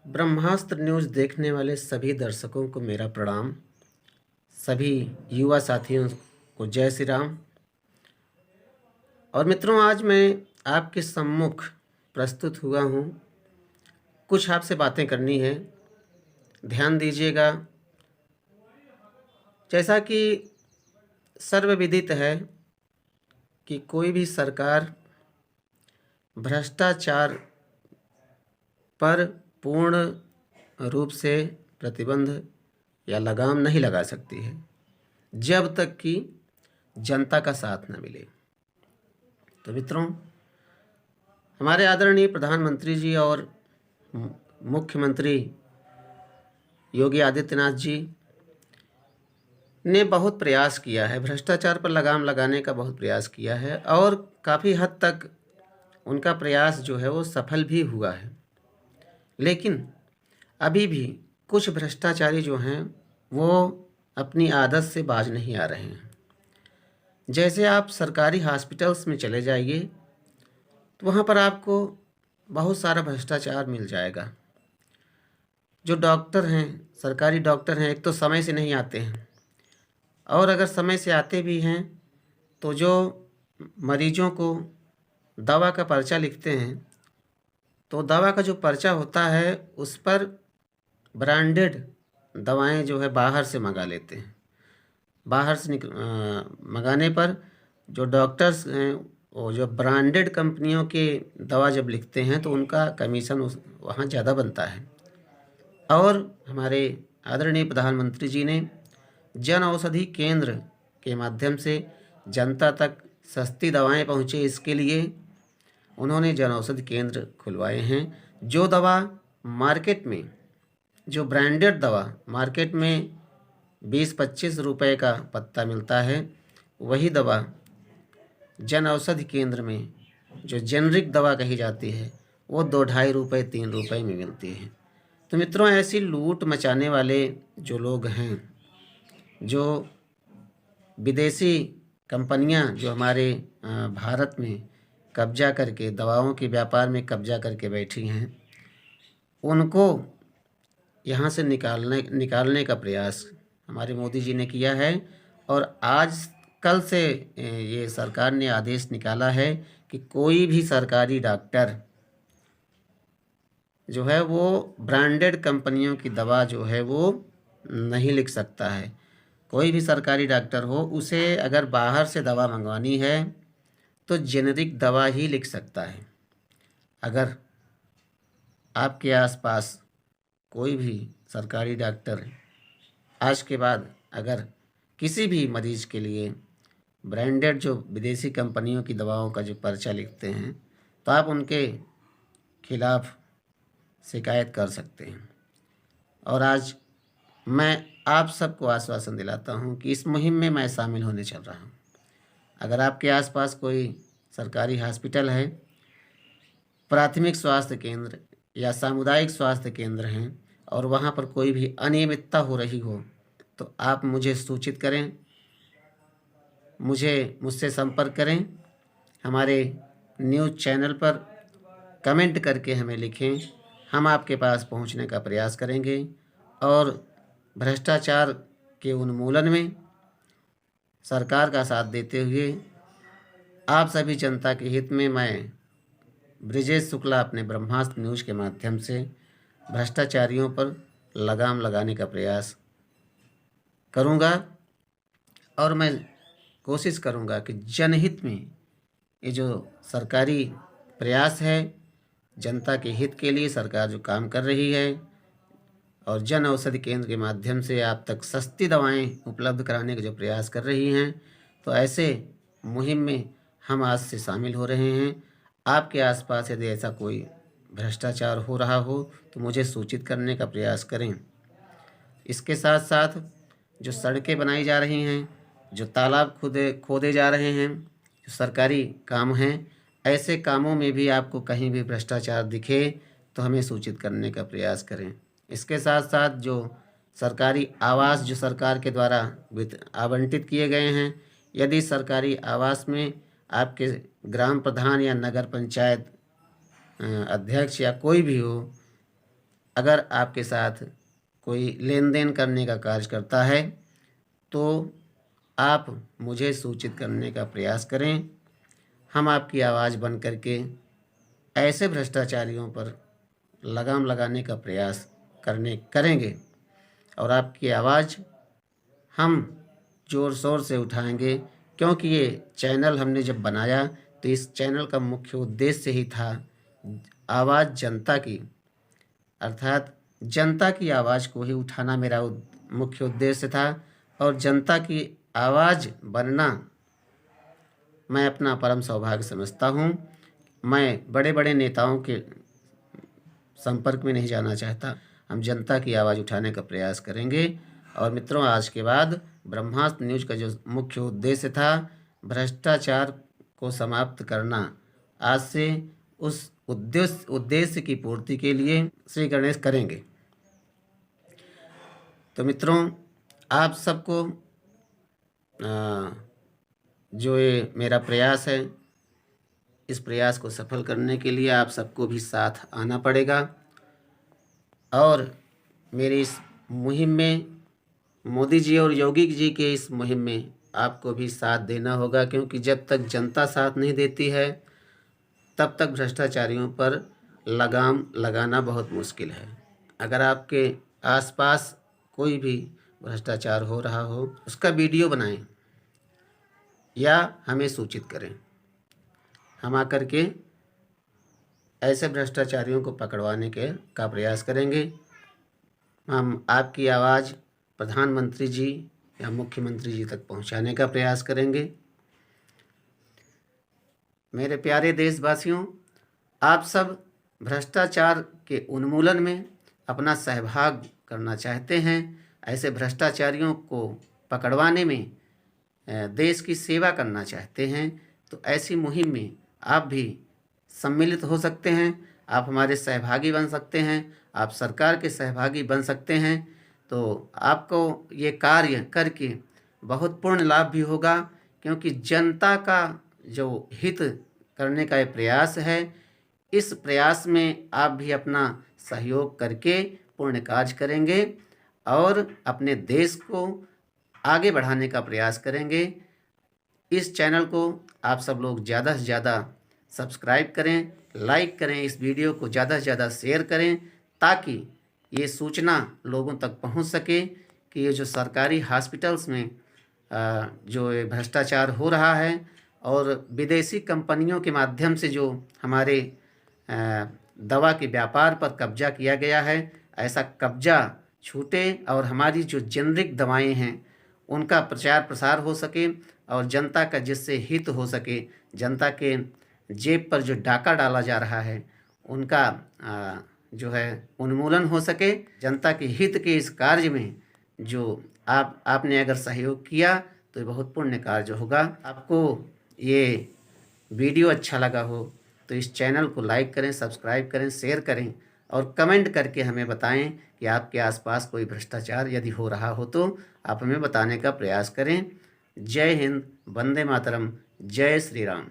ब्रह्मास्त्र news देखने वाले सभी दर्शकों को मेरा प्रणाम। सभी युवा साथियों को जय श्री राम। और मित्रों, आज मैं आपके सम्मुख प्रस्तुत हुआ हूँ। कुछ आपसे बातें करनी है, ध्यान दीजिएगा। जैसा कि सर्वविदित है कि कोई भी सरकार भ्रष्टाचार पर पूर्ण रूप से प्रतिबंध या लगाम नहीं लगा सकती है जब तक कि जनता का साथ न मिले। तो मित्रों, हमारे आदरणीय प्रधानमंत्री जी और मुख्यमंत्री योगी आदित्यनाथ जी ने बहुत प्रयास किया है, भ्रष्टाचार पर लगाम लगाने का बहुत प्रयास किया है और काफ़ी हद तक उनका प्रयास जो है वो सफल भी हुआ है। लेकिन अभी भी कुछ भ्रष्टाचारी जो हैं वो अपनी आदत से बाज नहीं आ रहे हैं। जैसे आप सरकारी हॉस्पिटल्स में चले जाइए तो वहाँ पर आपको बहुत सारा भ्रष्टाचार मिल जाएगा। जो डॉक्टर हैं, सरकारी डॉक्टर हैं, एक तो समय से नहीं आते हैं, और अगर समय से आते भी हैं तो जो मरीजों को दवा का पर्चा लिखते हैं तो दवा का जो पर्चा होता है उस पर ब्रांडेड दवाएं जो है बाहर से मंगा लेते हैं। बाहर से मंगाने पर जो डॉक्टर्स हैं वो जो ब्रांडेड कंपनियों के दवा जब लिखते हैं तो उनका कमीशन वहाँ ज़्यादा बनता है। और हमारे आदरणीय प्रधानमंत्री जी ने जन औषधि केंद्र के माध्यम से जनता तक सस्ती दवाएं पहुँचे, इसके लिए उन्होंने जन औषधि केंद्र खुलवाए हैं। जो दवा मार्केट में, जो ब्रांडेड दवा मार्केट में 20-25 रुपए का पत्ता मिलता है, वही दवा जन औषधि केंद्र में जो जेनरिक दवा कही जाती है वो 2-2.5 रुपये 3 रुपये में मिलती है। तो मित्रों, ऐसी लूट मचाने वाले जो लोग हैं, जो विदेशी कंपनियां जो हमारे भारत में कब्जा करके दवाओं के व्यापार में कब्जा करके बैठी हैं, उनको यहाँ से निकालने का प्रयास हमारे मोदी जी ने किया है। और आज कल से ये सरकार ने आदेश निकाला है कि कोई भी सरकारी डॉक्टर जो है वो ब्रांडेड कंपनियों की दवा जो है वो नहीं लिख सकता है। कोई भी सरकारी डॉक्टर हो, उसे अगर बाहर से दवा मंगवानी है तो जेनेरिक दवा ही लिख सकता है। अगर आपके आसपास कोई भी सरकारी डॉक्टर आज के बाद अगर किसी भी मरीज़ के लिए ब्रांडेड जो विदेशी कंपनियों की दवाओं का जो पर्चा लिखते हैं तो आप उनके खिलाफ़ शिकायत कर सकते हैं। और आज मैं आप सबको आश्वासन दिलाता हूं कि इस मुहिम में मैं शामिल होने चल रहा हूं। अगर आपके आसपास कोई सरकारी हॉस्पिटल है, प्राथमिक स्वास्थ्य केंद्र या सामुदायिक स्वास्थ्य केंद्र हैं और वहां पर कोई भी अनियमितता हो रही हो तो आप मुझे सूचित करें, मुझसे संपर्क करें। हमारे न्यूज़ चैनल पर कमेंट करके हमें लिखें, हम आपके पास पहुंचने का प्रयास करेंगे और भ्रष्टाचार के उन्मूलन में सरकार का साथ देते हुए आप सभी जनता के हित में मैं ब्रिजेश शुक्ला अपने ब्रह्मास्त्र न्यूज़ के माध्यम से भ्रष्टाचारियों पर लगाम लगाने का प्रयास करूंगा। और मैं कोशिश करूंगा कि जनहित में ये जो सरकारी प्रयास है, जनता के हित के लिए सरकार जो काम कर रही है और जन औषधि केंद्र के माध्यम से आप तक सस्ती दवाएं उपलब्ध कराने का जो प्रयास कर रही हैं, तो ऐसे मुहिम में हम आज से शामिल हो रहे हैं। आपके आसपास यदि ऐसा कोई भ्रष्टाचार हो रहा हो तो मुझे सूचित करने का प्रयास करें। इसके साथ साथ जो सड़कें बनाई जा रही हैं, जो तालाब खोदे जा रहे हैं, जो सरकारी काम हैं, ऐसे कामों में भी आपको कहीं भी भ्रष्टाचार दिखे तो हमें सूचित करने का प्रयास करें। इसके साथ साथ जो सरकारी आवास जो सरकार के द्वारा आवंटित किए गए हैं, यदि सरकारी आवास में आपके ग्राम प्रधान या नगर पंचायत अध्यक्ष या कोई भी हो, अगर आपके साथ कोई लेन देन करने का कार्य करता है तो आप मुझे सूचित करने का प्रयास करें। हम आपकी आवाज़ बन करके ऐसे भ्रष्टाचारियों पर लगाम लगाने का प्रयास करेंगे और आपकी आवाज़ हम ज़ोर शोर से उठाएंगे, क्योंकि ये चैनल हमने जब बनाया तो इस चैनल का मुख्य उद्देश्य ही था आवाज़ जनता की, अर्थात जनता की आवाज़ को ही उठाना मेरा मुख्य उद्देश्य था। और जनता की आवाज़ बनना मैं अपना परम सौभाग्य समझता हूँ। मैं बड़े बड़े नेताओं के संपर्क में नहीं जाना चाहता। हम जनता की आवाज़ उठाने का प्रयास करेंगे। और मित्रों, आज के बाद ब्रह्मास्त्र न्यूज़ का जो मुख्य उद्देश्य था भ्रष्टाचार को समाप्त करना, आज से उस उद्देश्य की पूर्ति के लिए श्री गणेश करेंगे। तो मित्रों, आप सबको जो ये मेरा प्रयास है, इस प्रयास को सफल करने के लिए आप सबको भी साथ आना पड़ेगा और मेरी इस मुहिम में, मोदी जी और योगी जी के इस मुहिम में आपको भी साथ देना होगा, क्योंकि जब तक जनता साथ नहीं देती है तब तक भ्रष्टाचारियों पर लगाम लगाना बहुत मुश्किल है। अगर आपके आसपास कोई भी भ्रष्टाचार हो रहा हो उसका वीडियो बनाएं या हमें सूचित करें। हम आकर के ऐसे भ्रष्टाचारियों को पकड़वाने का प्रयास करेंगे। हम आपकी आवाज़ प्रधानमंत्री जी या मुख्यमंत्री जी तक पहुंचाने का प्रयास करेंगे। मेरे प्यारे देशवासियों, आप सब भ्रष्टाचार के उन्मूलन में अपना सहभाग करना चाहते हैं, ऐसे भ्रष्टाचारियों को पकड़वाने में देश की सेवा करना चाहते हैं, तो ऐसी मुहिम में आप भी सम्मिलित हो सकते हैं। आप हमारे सहभागी बन सकते हैं, आप सरकार के सहभागी बन सकते हैं। तो आपको ये कार्य करके बहुत पूर्ण लाभ भी होगा, क्योंकि जनता का जो हित करने का ये प्रयास है, इस प्रयास में आप भी अपना सहयोग करके पूर्ण कार्य करेंगे और अपने देश को आगे बढ़ाने का प्रयास करेंगे। इस चैनल को आप सब लोग ज़्यादा से ज़्यादा सब्सक्राइब करें, लाइक करें, इस वीडियो को ज़्यादा से ज़्यादा शेयर करें, ताकि ये सूचना लोगों तक पहुंच सके कि ये जो सरकारी हॉस्पिटल्स में जो भ्रष्टाचार हो रहा है और विदेशी कंपनियों के माध्यम से जो हमारे दवा के व्यापार पर कब्जा किया गया है, ऐसा कब्जा छूटे और हमारी जो जेनरिक दवाएं हैं उनका प्रचार प्रसार हो सके और जनता का जिससे हित हो सके, जनता के जेब पर जो डाका डाला जा रहा है उनका जो है उन्मूलन हो सके। जनता के हित के इस कार्य में जो आपने अगर सहयोग किया तो ये बहुत पुण्य कार्य होगा। आपको ये वीडियो अच्छा लगा हो तो इस चैनल को लाइक करें, सब्सक्राइब करें, शेयर करें और कमेंट करके हमें बताएं कि आपके आसपास कोई भ्रष्टाचार यदि हो रहा हो तो आप हमें बताने का प्रयास करें। जय हिंद, वंदे मातरम, जय श्री राम।